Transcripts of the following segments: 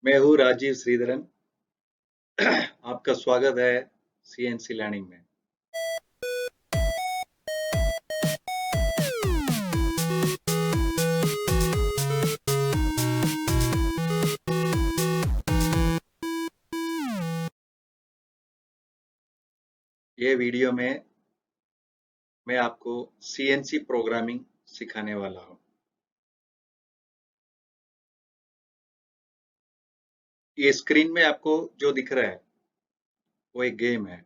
मैं हूँ राजीव श्रीधरन। आपका स्वागत है सीएनसी लर्निंग में। ये वीडियो में मैं आपको सीएनसी प्रोग्रामिंग सिखाने वाला हूँ। ये स्क्रीन में आपको जो दिख रहा है वो एक गेम है,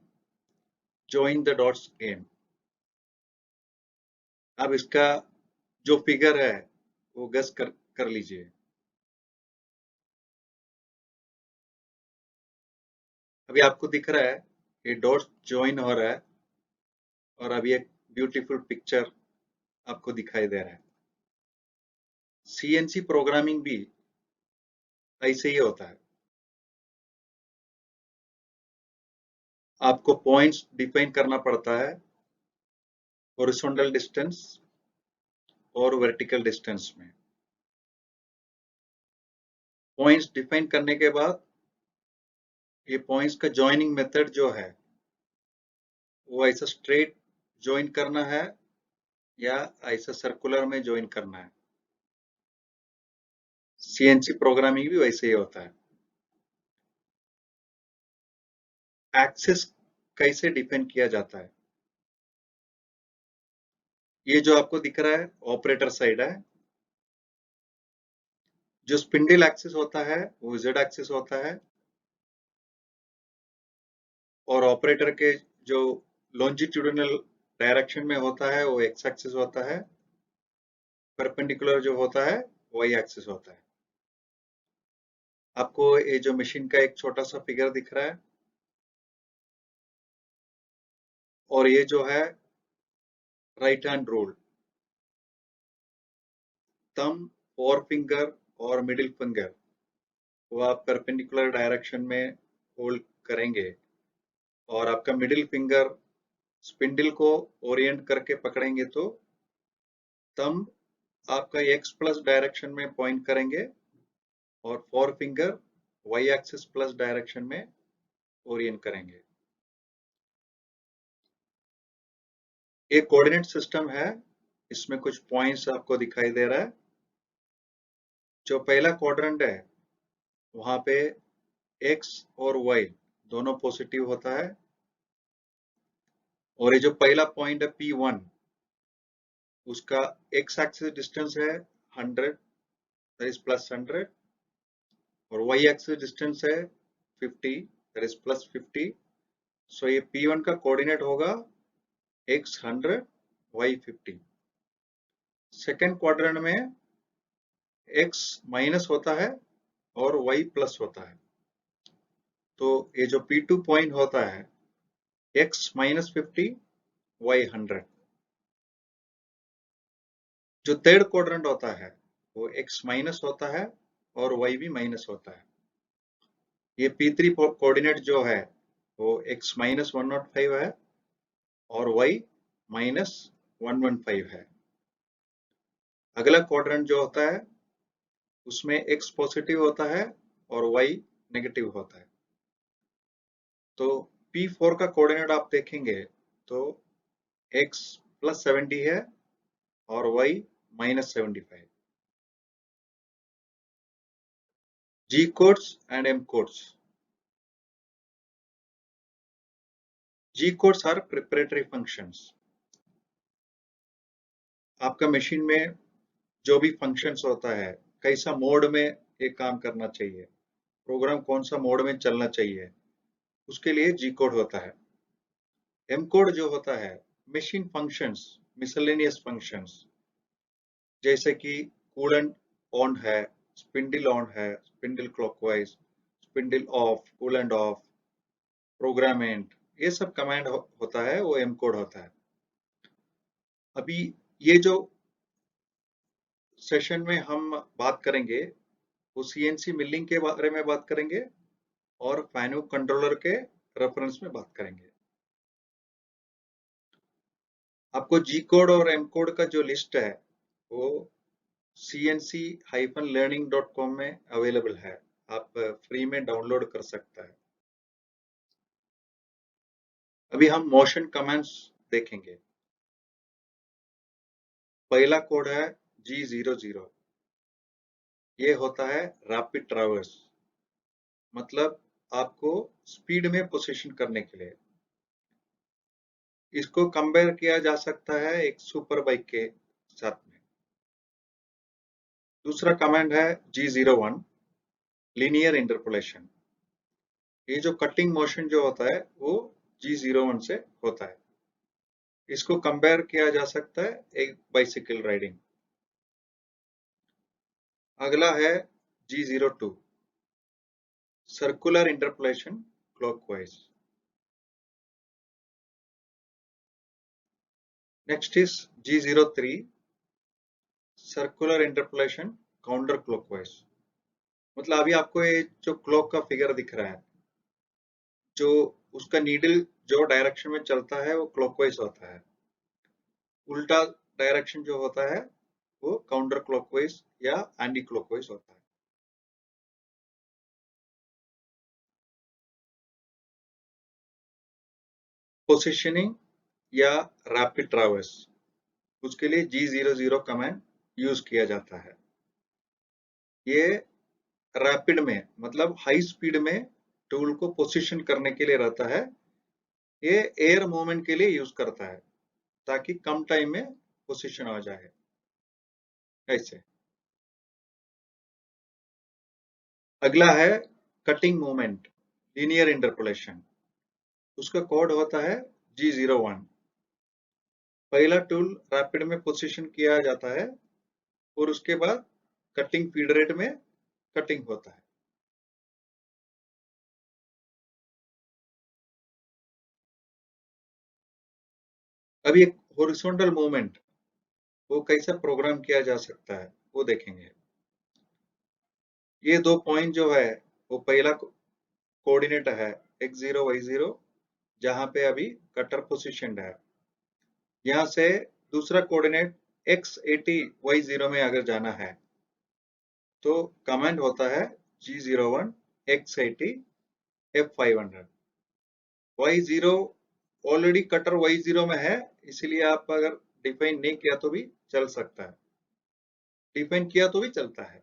जॉइन द डॉट्स गेम। अब इसका जो फिगर है वो गेस कर लीजिए। अभी आपको दिख रहा है ये डॉट्स जॉइन हो रहा है और अभी एक ब्यूटीफुल पिक्चर आपको दिखाई दे रहा है। सीएनसी प्रोग्रामिंग भी ऐसे ही होता है। आपको पॉइंट्स डिफाइन करना पड़ता है, हॉरिजॉन्टल डिस्टेंस और वर्टिकल डिस्टेंस में। पॉइंट्स डिफाइन करने के बाद ये पॉइंट्स का जॉइनिंग मेथड जो है वो ऐसा स्ट्रेट ज्वाइन करना है या ऐसा सर्कुलर में ज्वाइन करना है। सीएनसी प्रोग्रामिंग भी वैसे ही होता है। एक्सेस कैसे डिफाइन किया जाता है, ये जो आपको दिख रहा है ऑपरेटर साइड है। जो स्पिंडल एक्सिस होता है वो जेड एक्सिस होता है और ऑपरेटर के जो लॉन्जिट्यूडिनल डायरेक्शन में होता है वो एक्स एक्सिस होता है। परपेंडिकुलर जो होता है वाई एक्सिस होता है। आपको ये जो मशीन का एक छोटा सा फिगर दिख रहा है और ये जो है right hand rule, thumb, four finger और मिडिल फिंगर वो आप परपेंडिकुलर डायरेक्शन में होल्ड करेंगे और आपका मिडिल फिंगर स्पिंडल को ओरिएंट करके पकड़ेंगे तो थंब आपका एक्स प्लस डायरेक्शन में पॉइंट करेंगे और four finger Y axis plus direction में ओरिएंट करेंगे। एक कोऑर्डिनेट सिस्टम है, इसमें कुछ पॉइंट्स आपको दिखाई दे रहा है। जो पहला क्वाड्रेंट है वहां पे x और y दोनों पॉजिटिव होता है और ये जो पहला पॉइंट है P1 उसका x एक्सिस डिस्टेंस है 100, दैट इज प्लस 100 और y एक्सिस डिस्टेंस है 50, दैट इज प्लस 50। सो ये P1 का कोऑर्डिनेट होगा x 100 y 50। सेकेंड क्वाड्रेंट में x माइनस होता है और y प्लस होता है। तो ये जो P2 पॉइंट होता है x माइनस 50 y 100। जो थर्ड क्वाड्रेंट होता है वो x माइनस होता है और y भी माइनस होता है। ये P3 कोऑर्डिनेट जो है वो x माइनस 105 है और y माइनस 115 है। अगला क्वाड्रेंट जो होता है उसमें x पॉजिटिव होता है और y नेगेटिव होता है। तो P4 का कोऑर्डिनेट आप देखेंगे तो x प्लस 70 है और y minus 75। G codes and M codes. G codes are preparatory functions. आपका मशीन में जो भी फंक्शंस होता है कैसा मोड में ये काम करना चाहिए, प्रोग्राम कौन सा मोड में चलना चाहिए, उसके लिए जी कोड होता है। एम कोड जो होता है मशीन फंक्शंस, मिसलेनियस फंक्शंस, जैसे कि कूलेंट ऑन है, स्पिंडल ऑन है, spindle clockwise, spindle off, coolant off, program end, ये सब कमांड होता है वो एम कोड होता है। अभी ये जो सेशन में हम बात करेंगे वो सीएनसी मिलिंग के बारे में बात करेंगे और फाइनुक कंट्रोलर के रेफरेंस में बात करेंगे। आपको जी कोड और एम कोड का जो लिस्ट है वो cnc-learning.com में अवेलेबल है। आप फ्री में डाउनलोड कर सकता है। अभी हम मोशन कमांड्स देखेंगे। पहला कोड है G00। ये होता है रैपिड ट्रैवर्स, मतलब आपको स्पीड में पोजीशन करने के लिए। इसको कंपेयर किया जा सकता है एक सुपर बाइक के साथ में। दूसरा कमांड है G01 लीनियर इंटरपोलेशन। ये जो कटिंग मोशन जो होता है वो G01 से होता है। इसको कंपेयर किया जा सकता है एक बाइसिकल राइडिंग। अगला है G02 circular interpolation clockwise. Next is G03 circular interpolation counter clockwise. मतलब अभी आपको ये जो क्लॉक का फिगर दिख रहा है, जो उसका नीडल जो डायरेक्शन में चलता है वो क्लॉकवाइज होता है। उल्टा डायरेक्शन जो होता है वो काउंटर क्लॉकवाइज या एंटी क्लॉकवाइज होता है। पोजिशनिंग या रैपिड ट्रैवर्स, उसके लिए G00 कमांड यूज किया जाता है। ये रैपिड में मतलब हाई स्पीड में टूल को पोजीशन करने के लिए रहता है। ये एयर मूवमेंट के लिए यूज करता है ताकि कम टाइम में पोजीशन आ जाए। ऐसे अगला है कटिंग मूवमेंट लीनियर इंटरपोलेशन। उसका कोड होता है G01। पहला टूल रैपिड में पोजीशन किया जाता है और उसके बाद कटिंग फीड रेट में कटिंग होता है। अभी एक हॉरिजॉन्टल मूवमेंट वो कैसा प्रोग्राम किया जा सकता है वो देखेंगे। ये दो पॉइंट जो है वो पहला कोऑर्डिनेट है x0 y0, जहां पे अभी कटर पोजीशनड है। यहाँ से दूसरा कोऑर्डिनेट x80 y0 में अगर जाना है तो कमांड होता है G01 x80 f500। y0 already cutter y0 में है, इसलिए आप अगर डिफाइन नहीं किया तो भी चल सकता है, डिफाइन किया तो भी चलता है।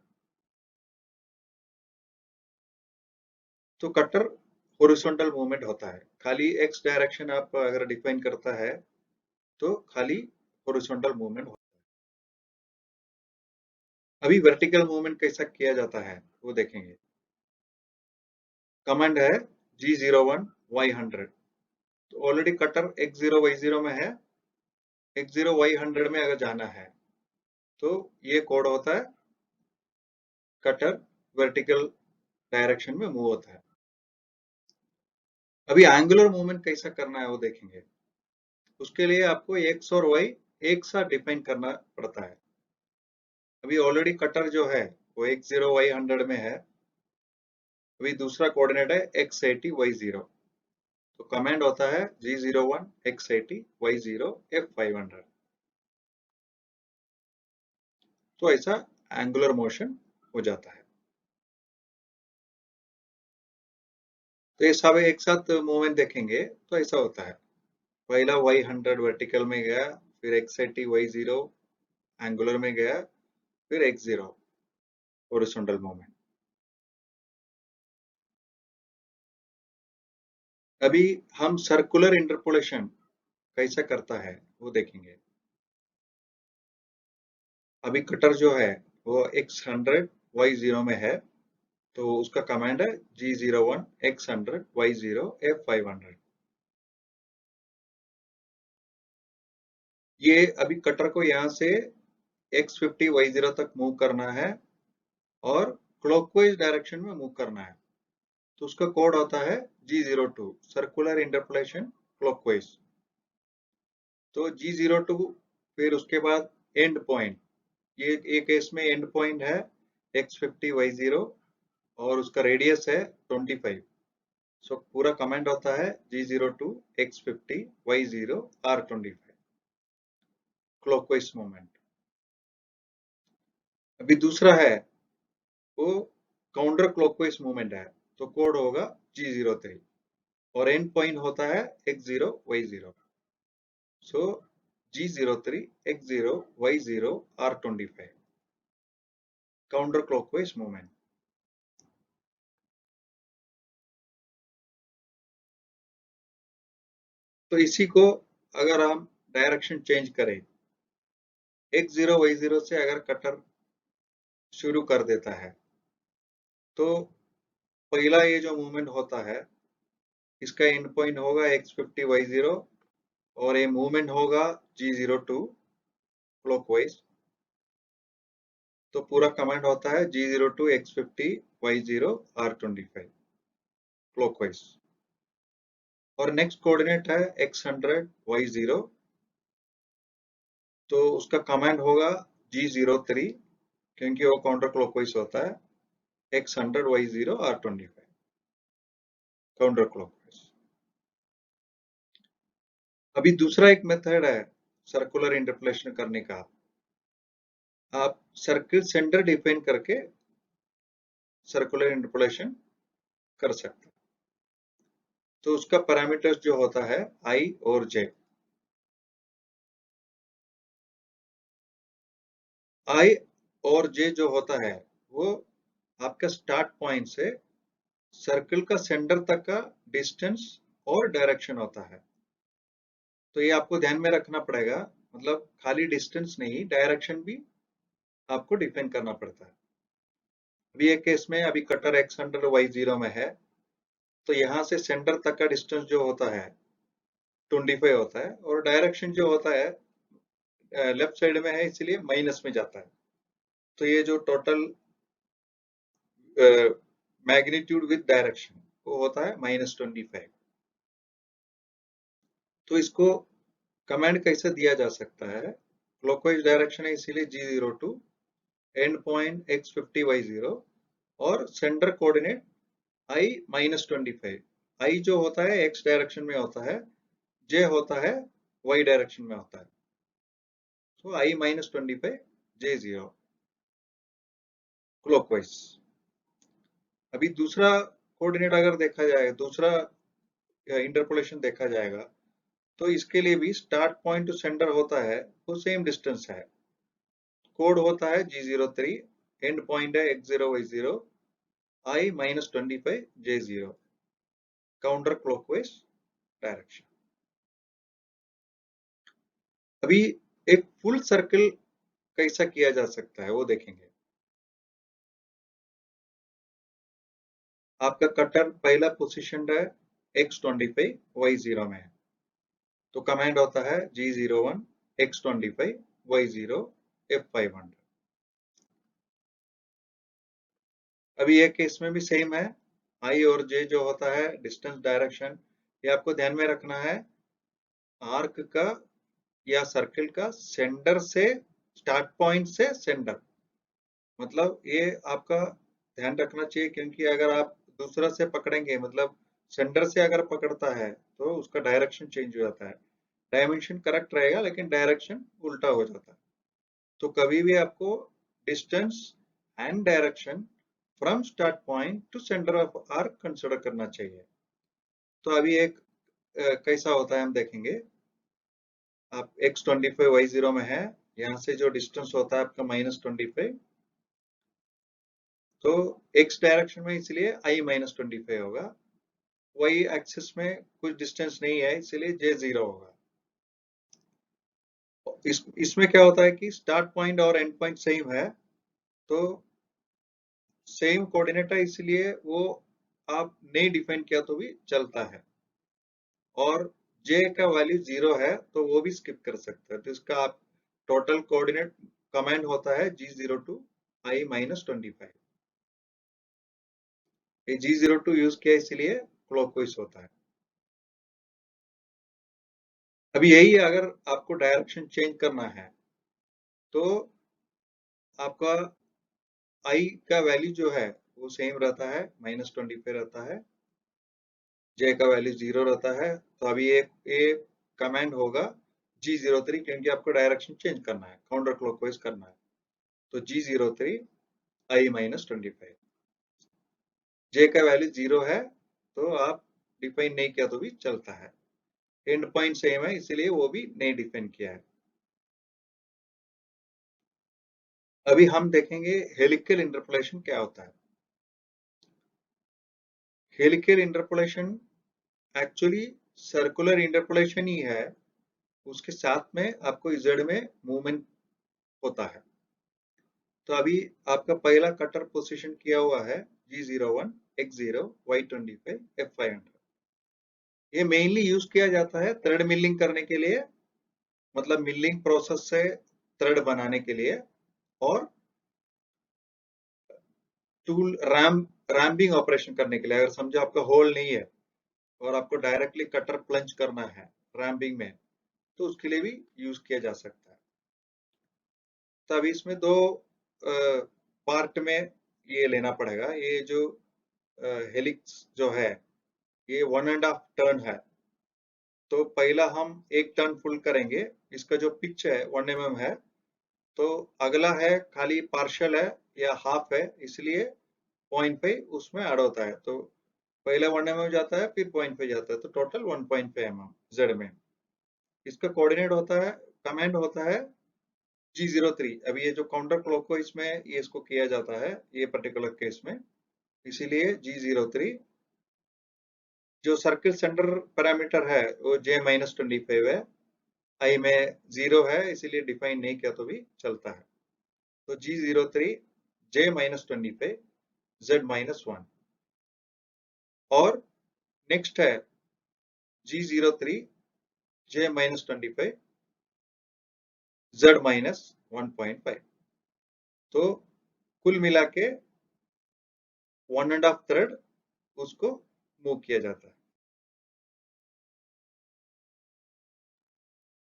तो कटर हॉरिजॉन्टल मूवमेंट होता है। खाली एक्स डायरेक्शन आप अगर डिफाइन करता है तो खाली हॉरिजॉन्टल मूवमेंट होता है। अभी वर्टिकल मूवमेंट कैसा किया जाता है वो देखेंगे। कमांड है G01 Y100। तो ऑलरेडी कटर x0 y0 में है, x0 y100 में अगर जाना है तो ये कोड होता है कटर वर्टिकल डायरेक्शन में मूव होता है। अभी एंगुलर मूवमेंट कैसा करना है वो देखेंगे। उसके लिए आपको x और y एक साथ डिफाइन करना पड़ता है। अभी ऑलरेडी कटर जो है वो x0 y100 में है। अभी दूसरा कोऑर्डिनेट है x80 y0। तो कमांड होता है G01 x80 y0 f500। तो ऐसा एंगुलर मोशन हो जाता है। तो ये सब एक साथ मूवमेंट देखेंगे तो ऐसा होता है। पहला y100 वर्टिकल में गया, फिर x80 y0 एंगुलर में गया, फिर x0 हॉरिजॉन्टल मूवमेंट। अभी हम सर्कुलर इंटरपोलेशन कैसा करता है वो देखेंगे। अभी कटर जो है वो x100 y0 में है, तो उसका कमांड है G01 x100 y0 f500। ये अभी कटर को यहाँ से x50 y0 तक मूव करना है और क्लॉकवाइज डायरेक्शन में मूव करना है। तो उसका कोड होता है G02 सर्कुलर इंटरपोलेशन क्लॉकवाइज। तो G02 फिर उसके बाद एंड पॉइंट, ये एक केस में एंड पॉइंट है x50 y0 और उसका रेडियस है 25। सो पूरा कमांड होता है G02 x50 y0 r25 clockwise movement. अभी दूसरा है वो काउंटर क्लॉकवाइज मूवमेंट है तो कोड होगा G03 और एंड पॉइंट होता है X0 Y0। सो G03 X0 Y0 R25 counter clockwise movement. तो इसी को अगर हम डायरेक्शन चेंज करें, X0 Y0 से अगर कटर शुरू कर देता है तो पहला ये जो मूवमेंट होता है इसका एंड पॉइंट होगा X50 Y0 और ये मूवमेंट होगा G02 क्लॉकवाइज। तो पूरा कमांड होता है G02 X50 Y0 R25 clockwise. और नेक्स्ट कोऑर्डिनेट है X100 Y0 तो उसका कमांड होगा G03 क्योंकि वो काउंटर क्लॉकवाइज होता है X100 Y0 R25 counter clockwise. अभी दूसरा एक मेथड है सर्कुलर इंटरपोलेशन करने का। आप सर्किल सेंटर डिफाइन करके सर्कुलर इंटरपोलेशन कर सकते हैं। तो उसका पैरामीटर्स जो होता है I और J। I और J जो होता है वो आपका स्टार्ट पॉइंट से सर्कल का सेंटर तक का डिस्टेंस और डायरेक्शन होता है। तो ये आपको ध्यान में रखना पड़ेगा, मतलब खाली डिस्टेंस नहीं डायरेक्शन भी आपको डिफाइन करना पड़ता है। अभी एक केस में अभी कटर X100 Y0 में है तो यहाँ से सेंटर तक का डिस्टेंस जो होता है 25 होता है और डायरेक्शन जो होता है लेफ्ट साइड में है इसलिए माइनस में जाता है। तो ये जो टोटल मैग्नीट्यूड विद डायरेक्शन वो होता है -25। तो इसको कमांड कैसे दिया जा सकता है, क्लॉकवाइज डायरेक्शन है इसीलिए G02 and point X50 Y0 और सेंटर कोऑर्डिनेट I -25। I जो होता है X डायरेक्शन में होता है, J होता है Y डायरेक्शन में होता है। तो I -25 J0 क्लॉकवाइज। अभी दूसरा कोऑर्डिनेट अगर देखा जाए, दूसरा इंटरपोलेशन देखा जाएगा तो इसके लिए भी स्टार्ट पॉइंट टू सेंटर होता है वो सेम डिस्टेंस है। कोड होता है G03 एंड पॉइंट है X0 Y0 I -25 J0 counter clockwise direction. अभी एक फुल सर्कल कैसा किया जा सकता है वो देखेंगे। आपका कटर पहला पोजीशन है X25 Y0 में है तो कमांड होता है G01 X25 Y0 F500। अभी ये केस में भी सेम है, I और J जो होता है डिस्टेंस डायरेक्शन, ये आपको ध्यान में रखना है। आर्क का या सर्किल का सेंटर से स्टार्ट पॉइंट से सेंटर, मतलब ये आपका ध्यान रखना चाहिए क्योंकि अगर आप दूसरा से पकड़ेंगे, मतलब सेंटर से अगर पकड़ता है तो उसका डायरेक्शन चेंज हो जाता है। डायमेंशन करेक्ट रहेगा लेकिन डायरेक्शन उल्टा हो जाता है। तो कभी भी आपको distance and direction from start point to centre of arc consider करना चाहिए। तो अभी एक कैसा होता है हम देखेंगे। आप X25 Y0 में है, यहाँ से जो डिस्टेंस होता है आपका -25, तो X डायरेक्शन में इसलिए I -25 होगा, Y एक्सिस में कुछ डिस्टेंस नहीं है इसलिए J0 होगा। इसमें क्या होता है कि स्टार्ट पॉइंट और एंड पॉइंट सेम है तो सेम कोऑर्डिनेट है इसलिए वो आप नहीं डिफाइन किया तो भी चलता है। और J का वैल्यू 0 है तो वो भी स्किप कर सकते हैं। तो इसका आप टोटल कोऑर्डिनेट कमांड होता है G02 I -25। ये G02 यूज किया इसलिए क्लॉकवाइज होता है। अभी यही अगर आपको डायरेक्शन चेंज करना है तो आपका I का वैल्यू जो है वो सेम रहता है, -25 रहता है, J का वैल्यू 0 रहता है। तो अभी ये कमांड होगा G03 क्योंकि आपको डायरेक्शन चेंज करना है, काउंटर क्लॉकवाइज करना है। तो G03 I -25। जे का वैल्यू 0 है तो आप डिफाइन नहीं किया तो भी चलता है। एंड पॉइंट सेम है इसीलिए वो भी नहीं डिफाइन किया है। अभी हम देखेंगे हेलिकल इंटरपोलेशन क्या होता है। Helical interpolation actually circular interpolation ही है, उसके साथ में आपको z में मूवमेंट होता है। तो अभी आपका पहला कटर पोजीशन किया हुआ है G01, X0, Y25, F500। ये मेनली यूज किया जाता है थ्रेड मिलिंग करने के लिए, मतलब मिलिंग प्रोसेस से थ्रेड बनाने के लिए, और टूल रैम्पिंग ऑपरेशन करने के लिए। अगर समझो आपका होल नहीं है और आपको डायरेक्टली कटर प्लंज करना है रैम्पिंग में, तो उसके लिए भी यूज किया जा सकता है। तो अभी इसमें दो पार्ट में ये लेना पड़ेगा। ये जो हेलिक्स जो है ये 1.5 टर्न है, तो पहला हम एक टर्न फुल करेंगे। इसका जो पिच है 1 mm है, तो अगला है खाली पार्शियल है या हाफ है, इसलिए 0.5 उसमें ऐड होता है। तो पहले 1 mm जाता है फिर 0.5 जाता है, तो टोटल 1.5 mm जेड में। इसका कोऑर्डिनेट होता है, कमांड होता है G03। अभी ये जो काउंटर क्लॉक इसमें ये इसको किया जाता है ये पर्टिकुलर केस में, इसीलिए G03। जो सर्किल सेंटर पैरामीटर है वो J-25 है, आई में 0 है इसीलिए डिफाइन नहीं किया तो भी चलता है। तो G03 J-25 Z-1। और नेक्स्ट है G03 J-25 Z-1.5। तो कुल मिला के 1.5 थ्रेड उसको मूव किया जाता है।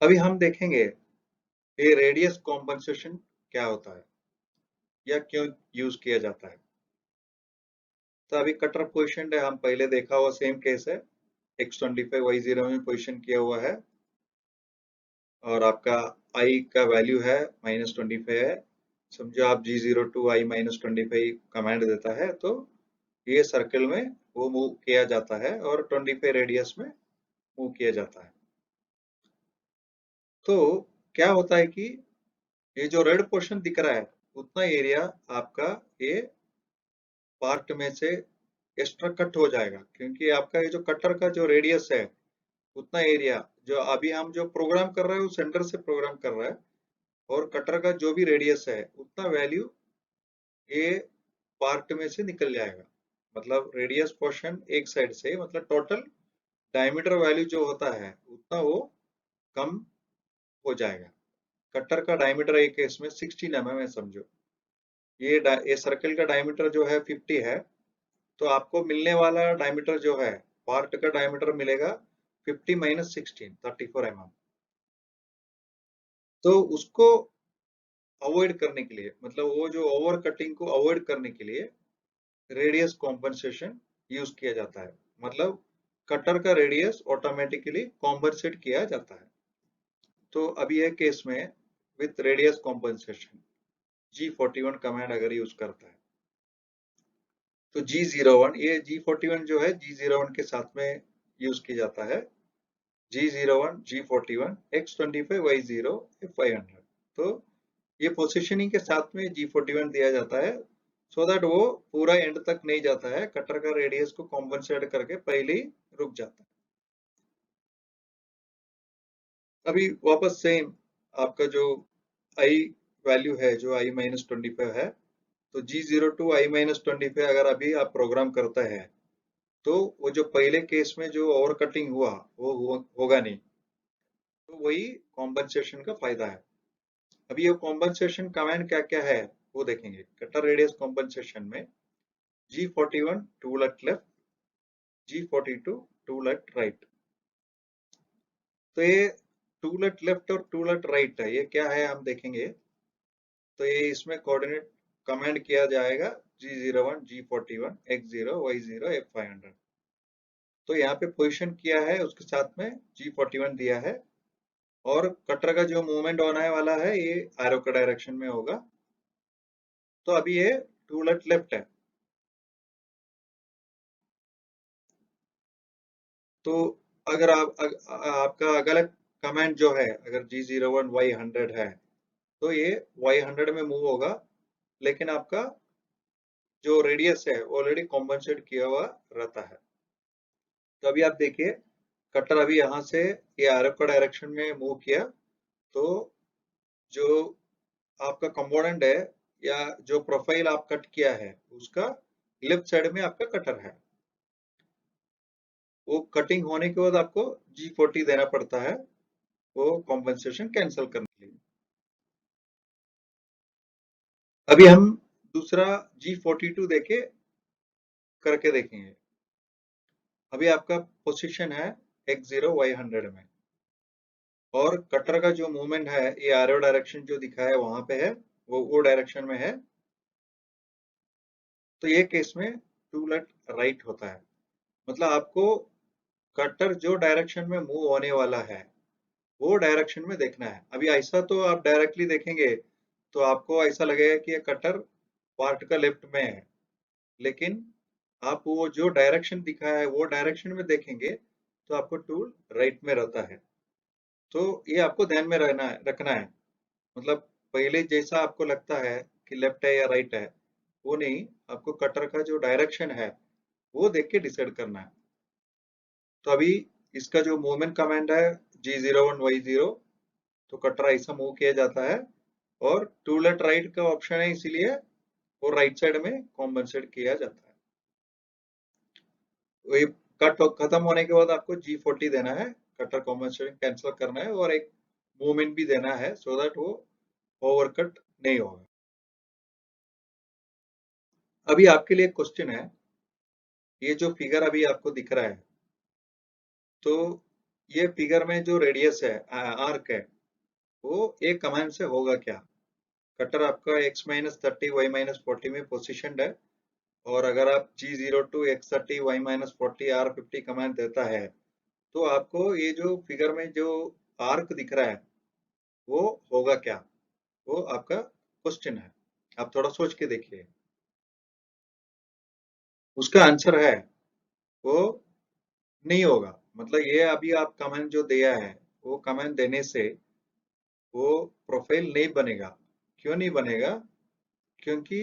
अभी हम देखेंगे ये रेडियस कॉम्पनसेशन क्या होता है या क्यों यूज किया जाता है। तो अभी कटर पोजिशन है, हम पहले देखा हुआ सेम केस है, X25 Y0 में पोजिशन किया हुआ है और आपका I का वैल्यू है -25 है। समझो आप G02 I-25 कमांड देता है तो ये सर्कल में वो मूव किया जाता है और 25 रेडियस में मूव किया जाता है। तो क्या होता है कि ये जो रेड पोर्शन दिख रहा है उतना एरिया आपका ये पार्ट में से एक्स्ट्रा कट हो जाएगा, क्योंकि आपका ये जो कटर का जो रेडियस है उतना एरिया जो अभी हम जो प्रोग्राम कर रहे हैं वो सेंटर से प्रोग्राम कर रहा है, और कटर का जो भी रेडियस है उतना वैल्यू ये पार्ट में से निकल जाएगा। मतलब रेडियस पोर्शन एक साइड से, मतलब टोटल डायमीटर वैल्यू जो होता है उतना वो कम हो जाएगा। कटर का डायमीटर एक केस में 16 mm है समझो। ये सर्कल का डायमीटर जो है 50 है, तो आपको मिलने वाला डायमीटर जो है पार्ट का डायमीटर मिलेगा 50 - 16 34 mm। तो उसको अवॉइड करने के लिए, मतलब वो जो ओवर कटिंग को अवॉइड करने के लिए रेडियस कॉम्पनसेशन यूज किया जाता है। मतलब कटर का रेडियस ऑटोमेटिकली कॉम्पनसेट किया जाता है। तो अभी यह केस में with radius compensation G41 command अगर यूज करता है तो G01, ये G41 जो है G01 के साथ में यूज किया जाता है। G01, G41, X25, Y0, F500। तो ये पोजिशनिंग के साथ में G41 दिया जाता है, सो दैट वो पूरा एंड तक नहीं जाता है, कटर का रेडियस को कॉम्पनसेट करके पहले ही रुक जाता है। अभी वापस सेम आपका जो आई वैल्यू है जो I-25 है, तो G02 I-25 अगर अभी आप प्रोग्राम करता है तो वो जो पहले केस में जो ओवर कटिंग हुआ वो होगा नहीं। तो वही कॉम्पनसेशन का फायदा है। अभी ये कॉम्पनसेशन कमांड क्या क्या है वो देखेंगे। कटर रेडियस कॉम्पनसेशन में G41 tool at left, G42 tool at right. तो ये टूल एट लेफ्ट और टूल एट राइट है, ये क्या है हम देखेंगे। तो ये इसमें कोऑर्डिनेट कमांड किया जाएगा G01, G41, X0, Y0, F500। तो यहाँ पे पोजीशन किया है उसके साथ में G41 दिया है, और कटर का जो मूवमेंट होने वाला है ये एरो का डायरेक्शन में होगा। तो अभी ये टूल एट लेफ्ट है, तो अगर आपका अगला कमांड जो है, अगर G01 Y100 है, तो ये Y100 में मूव होगा, लेकिन आपका जो रेडियस है ऑलरेडी कॉम्पनसेट किया हुआ रहता है। तो अभी आप देखिए, कटर अभी यहाँ से ये आरएफ का डायरेक्शन में मूव किया, तो जो आपका कंपोनेंट है या जो प्रोफाइल आप कट किया है उसका लेफ्ट साइड में आपका कटर है। वो कटिंग होने के बाद आपको G40 देना पड़ता है वो कॉम्पनसेशन कैंसिल करने के लिए। अभी हम दूसरा G42 देके करके देखेंगे। अभी आपका पोजीशन है X0 Y100 में, और कटर का जो मूवमेंट है ये एरो डायरेक्शन जो दिखा है वहां पे है, वो डायरेक्शन में है। तो ये केस में टू लेट राइट होता है, मतलब आपको कटर जो डायरेक्शन में मूव होने वाला है वो डायरेक्शन में देखना है। अभी ऐसा तो आप डायरेक्टली देखेंगे तो आपको ऐसा लगेगा कि ये कटर पार्ट का लेफ्ट में है, लेकिन आप वो जो डायरेक्शन दिखा है वो डायरेक्शन में देखेंगे तो आपको टूल राइट में रहता है। तो ये आपको ध्यान में रखना है, मतलब पहले जैसा आपको लगता है कि लेफ्ट है या राइट है, वो नहीं, आपको कटर का जो डायरेक्शन है वो देख के डिसाइड करना है। तो अभी इसका जो मूवमेंट कमांड है G01Y0, तो कटर ऐसा मूव किया जाता है, और टू लेट राइट का ऑप्शन है इसीलिए वो राइट साइड में कॉम्पनसेट किया जाता है। वही कट खत्म होने के बाद आपको G40 देना है, कटर कॉम्पनसेशन कैंसिल करना है, और एक मूवमेंट भी देना है सो दैट वो ओवरकट नहीं होगा। अभी आपके लिए क्वेश्चन है, ये जो फिगर अभी आपको दिख रहा है, तो ये फिगर में जो रेडियस है आर्क है वो एक कमांड से होगा क्या? कटर आपका x-30 y-40 में पोजिशनड है, और अगर आप G02 x30 y-40 R50 command देता है तो आपको ये जो फिगर में जो आर्क दिख रहा है वो होगा क्या? वो आपका क्वेश्चन है, आप थोड़ा सोच के देखिए। उसका आंसर है वो नहीं होगा, मतलब ये अभी आप कमेंट जो दिया है वो कमेंट देने से वो प्रोफाइल नहीं बनेगा। क्यों नहीं बनेगा? क्योंकि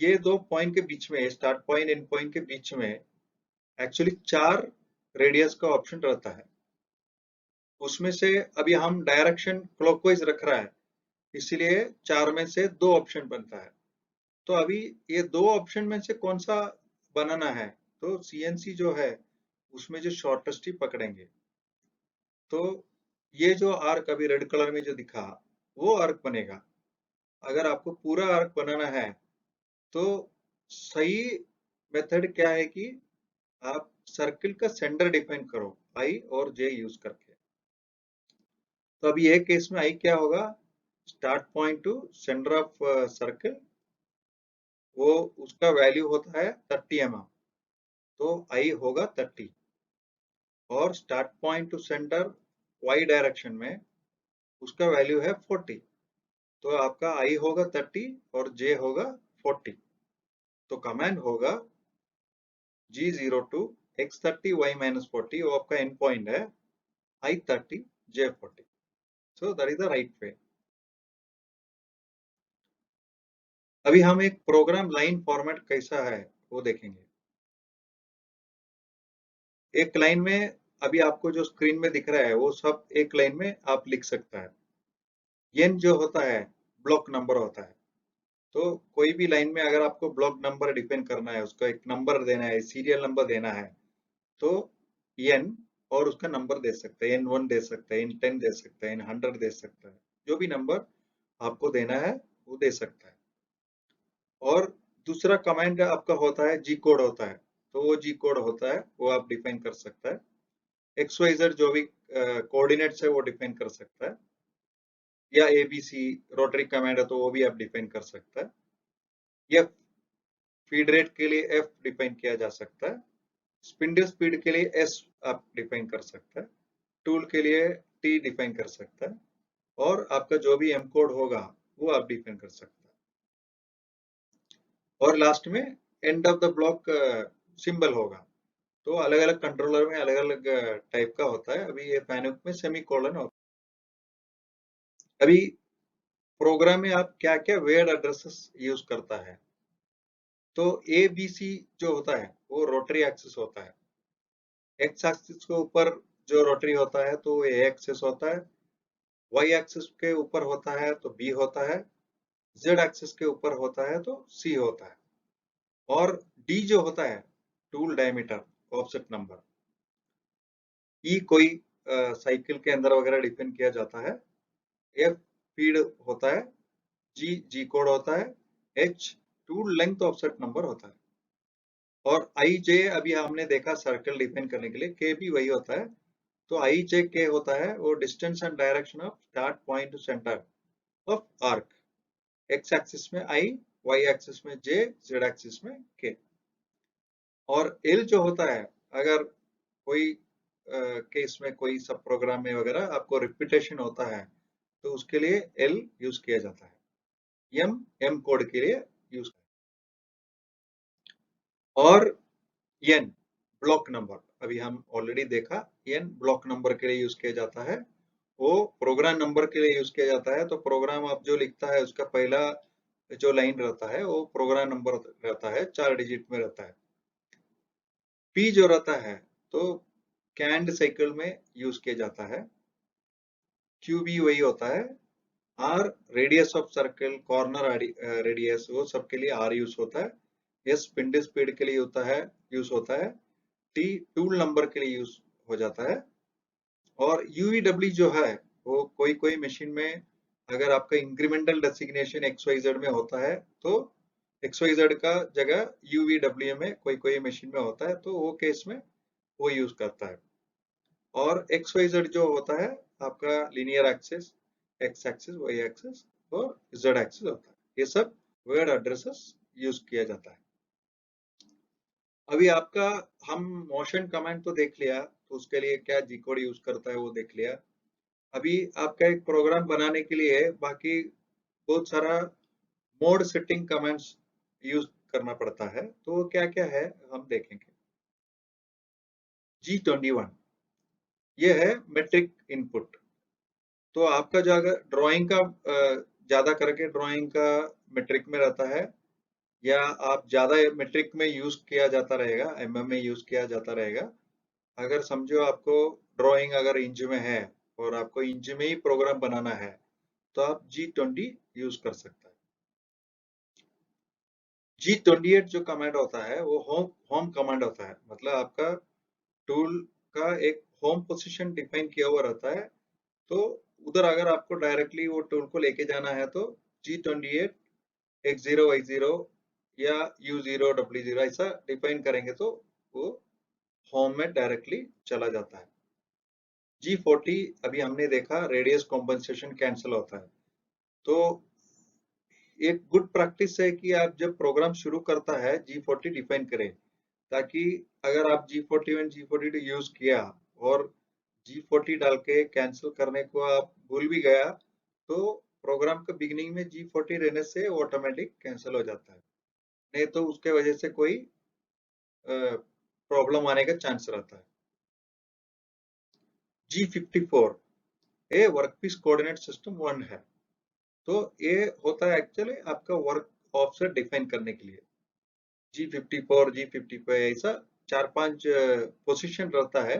ये दो पॉइंट के बीच में, स्टार्ट पॉइंट एंड पॉइंट के बीच में एक्चुअली 4 रेडियस का ऑप्शन रहता है। उसमें से अभी हम डायरेक्शन क्लॉकवाइज रख रहा है, इसीलिए 4 में से 2 ऑप्शन बनता है। तो अभी ये 2 ऑप्शन में से कौन सा बनाना है, तो सीएनसी जो है उसमें जो शॉर्टेस्ट ही पकड़ेंगे। तो ये जो आर्क अभी रेड कलर में जो दिखा वो आर्क बनेगा। अगर आपको पूरा आर्क बनाना है तो सही मेथड क्या है कि आप सर्किल का सेंटर डिफाइन करो आई और जे यूज करके। तो अभी ये केस में आई क्या होगा, start point to centre of circle, वो उसका वैल्यू होता है 30 mm, तो आई होगा 30, और start point to center Y direction में उसका वैल्यू है 40, तो आपका आई होगा 30 और जे होगा 40। तो कमांड होगा G02 x30 y-40, वो आपका एंड पॉइंट है, I30 J40। So that is the right way. अभी हम एक प्रोग्राम लाइन फॉर्मेट कैसा है वो देखेंगे। एक लाइन में अभी आपको जो स्क्रीन में दिख रहा है वो सब एक लाइन में आप लिख सकता है। n जो होता है ब्लॉक नंबर होता है, तो कोई भी लाइन में अगर आपको ब्लॉक नंबर डिफाइन करना है, उसको एक नंबर देना है, सीरियल नंबर देना है, तो n और उसका नंबर दे सकते हैं, n1 दे सकते हैं, n10 दे सकते हैं, n100 दे सकता है, जो भी नंबर आपको देना है वो दे सकता है। और दूसरा कमांड आपका होता है जी कोड होता है, तो वो जी कोड होता है वो आप डिफाइन कर सकता है। एक्स वाई जेड जो भी कोऑर्डिनेट्स है वो डिफाइन कर सकता है, या एबीसी रोटरी कमांड है तो वो भी आप डिफाइन कर सकता है, या फीड रेट के लिए एफ डिफाइन किया जा सकता है, स्पिंडल स्पीड के लिए एस आप डिफाइन कर सकता है, टूल के लिए टी डिफाइन कर सकता है, और आपका जो भी एम कोड होगा वो आप डिफाइन कर सकता है। और लास्ट में end of the block symbol होगा, तो अलग अलग कंट्रोलर में अलग अलग टाइप का होता है। अभी ये फैनुक में सेमी कोलन होता है। अभी प्रोग्राम में आप क्या क्या वेयर्ड एड्रेसेस यूज करता है। तो ए बी सी जो होता है वो रोटरी एक्सिस होता है। एक्स एक्सिस के ऊपर जो रोटरी होता है तो ए एक्सिस होता है। वाई एक्सिस के ऊपर होता है तो बी होता है। जेड एक्सिस के ऊपर होता है तो सी होता है। और डी जो होता है टूल डायमीटर ऑफसेट नंबर। ई कोई साइकिल के अंदर वगैरह डिफाइन किया जाता है। एफ फीड होता है। जी जी कोड होता है। H tool length offset number होता है। और आई जे अभी हमने देखा सर्कल डिफाइन करने के लिए, के भी वही होता है। तो आई जे के होता है वो distance and direction of start point to centre of arc. X axis में आई, वाई एक्सिस में जे, जेड एक्सिस में के। और एल जो होता है अगर कोई केस में कोई सब प्रोग्राम में वगैरह आपको रिपीटेशन होता है तो उसके लिए एल यूज किया जाता है। एम एम कोड के लिए यूज। और एन ब्लॉक नंबर अभी हम ऑलरेडी देखा। एन ब्लॉक नंबर के लिए यूज किया जाता है। वो प्रोग्राम नंबर के लिए यूज किया जाता है। तो प्रोग्राम आप जो लिखता है उसका पहला जो लाइन रहता है वो प्रोग्राम नंबर रहता है, 4 डिजिट में रहता है। पी जो रहता है तो कैंड साइकिल में यूज किया जाता है। क्यू भी वही होता है। R radius of circle, corner radius, वो सब के लिए आर यूज होता है। एस स्पिंडल स्पीड के लिए होता है, यूज होता है। टी टूल नंबर के लिए यूज हो जाता है। और यूवीडब्ल्यू जो है वो कोई कोई मशीन में अगर आपका incremental designation X Y Z में होता है तो एक्स वाई जेड का जगह यूवीडब्ल्यू में कोई कोई मशीन में होता है तो वो केस में वो यूज करता है। और एक्स वाई जेड जो होता है आपका linear axis, X axis, Y axis और जेड एक्सिस होता है। ये सब वर्ड एड्रेसेस यूज किया जाता है। अभी आपका हम मोशन कमांड तो देख लिया, तो उसके लिए क्या जी कोड यूज करता है वो देख लिया। अभी आपका एक प्रोग्राम बनाने के लिए बाकी बहुत सारा मोड सेटिंग कमांड्स यूज करना पड़ता है। तो वो क्या क्या है हम देखेंगे। G21 ये है मेट्रिक इनपुट। तो आपका जो अगर ड्राइंग का ज्यादा करके ड्राइंग का मेट्रिक में रहता है या आप ज्यादा मेट्रिक में यूज किया जाता रहेगा, एमएम में यूज किया जाता रहेगा। अगर समझो आपको ड्राइंग अगर इंच में है और आपको इंच में ही प्रोग्राम बनाना है तो आप G20 यूज कर सकता है। G28 जो कमांड होता है वो होम होम कमांड होता है। मतलब आपका टूल का एक होम पोजीशन डिफाइन किया हुआ रहता है। तो उधर अगर आपको डायरेक्टली वो टूल को लेके जाना है तो G28 X0Y0 या U0W0 ऐसा डिफाइन करेंगे तो वो होम में डायरेक्टली चला जाता है। G40 अभी हमने देखा रेडियस कॉम्पनसेशन कैंसिल होता है। तो एक गुड प्रैक्टिस है कि आप जब प्रोग्राम शुरू करता है G40 डिफाइन करें, ताकि अगर आप G41 G42 यूज किया और G40 डाल के कैंसिल करने को आप भूल भी गया तो प्रोग्राम का बिगिनिंग में G40 रहने से ऑटोमेटिक कैंसिल हो जाता है। नहीं तो उसके वजह से कोई प्रॉब्लम आने का चांस रहता है। G54 ये वर्कपीस कोऑर्डिनेट सिस्टम 1 है। तो ये होता है एक्चुअली आपका वर्क ऑफसेट डिफाइन करने के लिए। G54 G55 ऐसा 4-5 पोजीशन रहता है।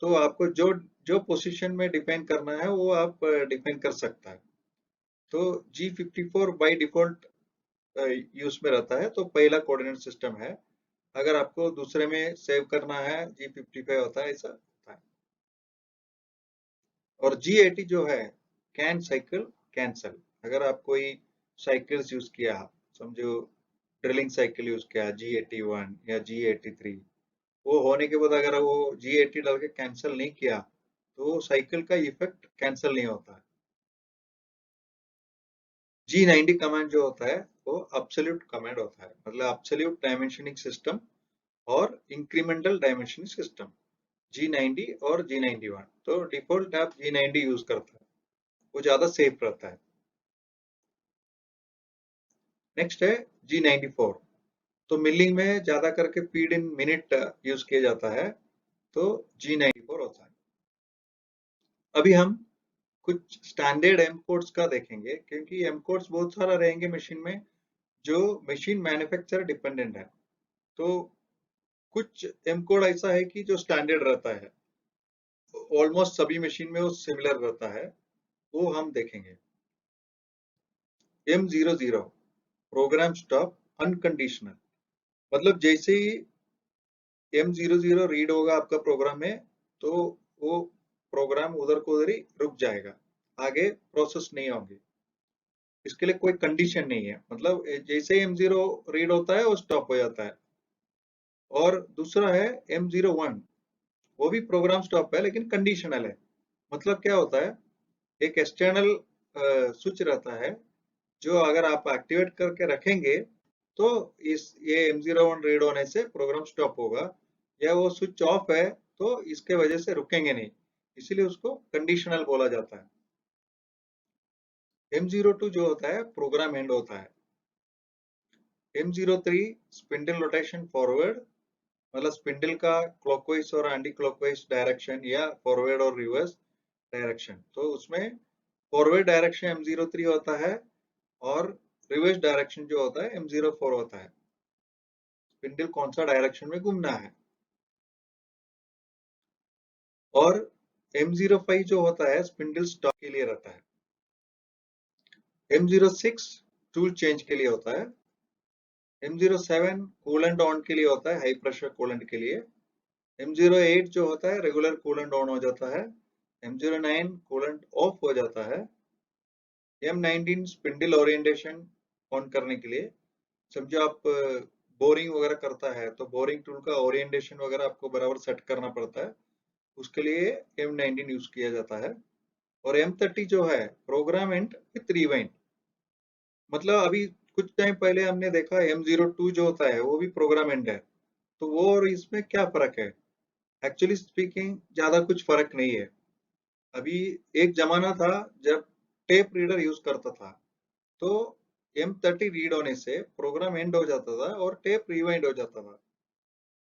तो आपको जो जो पोजीशन में डिफाइन करना है वो आप डिफाइन कर सकता है। तो G54 बाय डिफॉल्ट यूज में रहता है तो पहला कोऑर्डिनेट सिस्टम है। अगर आपको दूसरे में सेव करना है G55 होता है, ऐसा होता है। और G80 जो है कैन साइकिल कैंसल। अगर आप कोई साइकिल्स यूज किया, समझो ड्रिलिंग साइकिल यूज किया G81 या G83, वो होने के बाद अगर वो G80 डाल के कैंसिल नहीं किया तो साइकिल का इफेक्ट कैंसिल नहीं होता है। G90 कमांड जो होता है वो अब्सोल्यूट कमांड होता है। मतलब अब्सोल्यूट डायमेंशनिंग सिस्टम और इंक्रीमेंटल डायमेंशनिंग सिस्टम G90 और G91। तो डिफॉल्ट आप G90 यूज करता है, वो ज्यादा सेफ रहता है। नेक्स्ट है G94। तो मिलिंग में ज्यादा करके फीड इन मिनट यूज किया जाता है, तो G94 होता है। अभी हम कुछ स्टैंडर्ड एम कोड्स का देखेंगे, क्योंकि एम कोड्स बहुत सारा रहेंगे मशीन में जो मशीन मैन्युफैक्चरर डिपेंडेंट है। तो कुछ एम कोड ऐसा है कि जो स्टैंडर्ड रहता है, ऑलमोस्ट सभी मशीन में वो सिमिलर रहता है, वो हम देखेंगे। M00 प्रोग्राम स्टॉप अनकंडीशनल, मतलब जैसे ही M00 रीड होगा आपका प्रोग्राम में, तो वो प्रोग्राम उधर को उधर ही रुक जाएगा, आगे प्रोसेस नहीं होंगे। इसके लिए कोई कंडीशन नहीं है, मतलब जैसे ही M0 रीड होता है वो स्टॉप हो जाता है। और दूसरा है M01, वो भी प्रोग्राम स्टॉप है लेकिन कंडीशनल है। मतलब क्या होता है, एक एक्सटर्नल स्विच रहता है, जो अगर आप एक्टिवेट करके रखेंगे तो इस ये M01 रीड होने से प्रोग्राम स्टॉप होगा, या वो स्विच ऑफ है तो इसके वजह से रुकेंगे नहीं, इसीलिए उसको कंडीशनल बोला जाता है। M02 जो होता है प्रोग्राम एंड होता है। M03 स्पिंडल रोटेशन फॉरवर्ड, मतलब स्पिंडल का क्लॉकवाइज और एंटी क्लॉकवाइज डायरेक्शन या फॉरवर्ड और रिवर्स डायरेक्शन, तो उसमें फॉरवर्ड डायरेक्शन M03 होता है और रिवर्स डायरेक्शन जो होता है M04 होता है। स्पिंडल कौन सा डायरेक्शन में घूमना है। और M05 जो होता है स्पिंडल स्टॉप के लिए रहता है। M06 टूल चेंज के लिए होता है। M07 कूलेंट ऑन के लिए होता है, हाई प्रेशर कूलेंट के लिए। M08 जो होता है रेगुलर कूलेंट ऑन हो जाता है। M09 कूलेंट ऑफ हो जाता है। M19 स्पिंडल ओरिएंटेशन ऑन करने के लिए, समझो आप बोरिंग वगैरह करता है तो बोरिंग टूल का ओरिएंटेशन वगैरह आपको बराबर सेट करना पड़ता है, उसके लिए M19 यूज किया जाता है। और M30 जो है प्रोग्राम एंड विथ रिवाइंड, मतलब अभी कुछ टाइम पहले हमने देखा M02 जो होता है वो भी प्रोग्राम एंड है, तो वो और इसमें क्या फर्क है। एक्चुअली स्पीकिंग ज्यादा कुछ फर्क नहीं है। अभी एक जमाना था जब टेप रीडर यूज करता था, तो M30 रीड होने से प्रोग्राम एंड हो जाता था और टेप रिवाइंड हो जाता था,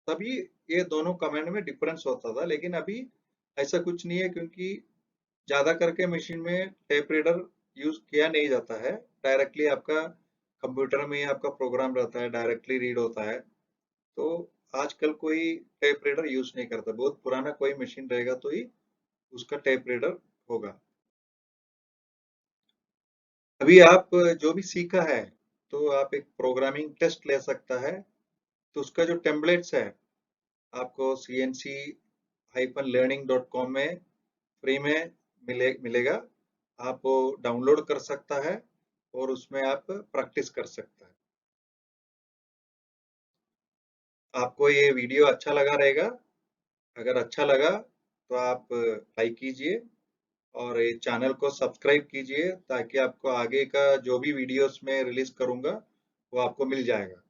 तभी ये दोनों कमांड में डिफरेंस होता था। लेकिन अभी ऐसा कुछ नहीं है, क्योंकि ज्यादा करके मशीन में टेप रीडर यूज किया नहीं जाता है, डायरेक्टली आपका कंप्यूटर में ही आपका प्रोग्राम रहता है, डायरेक्टली रीड होता है। तो आजकल कोई टेप रीडर यूज नहीं करता, बहुत पुराना कोई मशीन रहेगा तो ही उसका टेप रीडर होगा। अभी आप जो भी सीखा है, तो आप एक प्रोग्रामिंग टेस्ट ले सकता है, तो उसका जो टेम्पलेट्स है आपको cnc-learning.com में फ्री में मिलेगा। आप वो डाउनलोड कर सकता है और उसमें आप प्रैक्टिस कर सकता है। आपको ये वीडियो अच्छा लगा रहेगा, अगर अच्छा लगा तो आप लाइक कीजिए और ये चैनल को सब्सक्राइब कीजिए, ताकि आपको आगे का जो भी वीडियोस मैं रिलीज करूंगा वो आपको मिल जाएगा।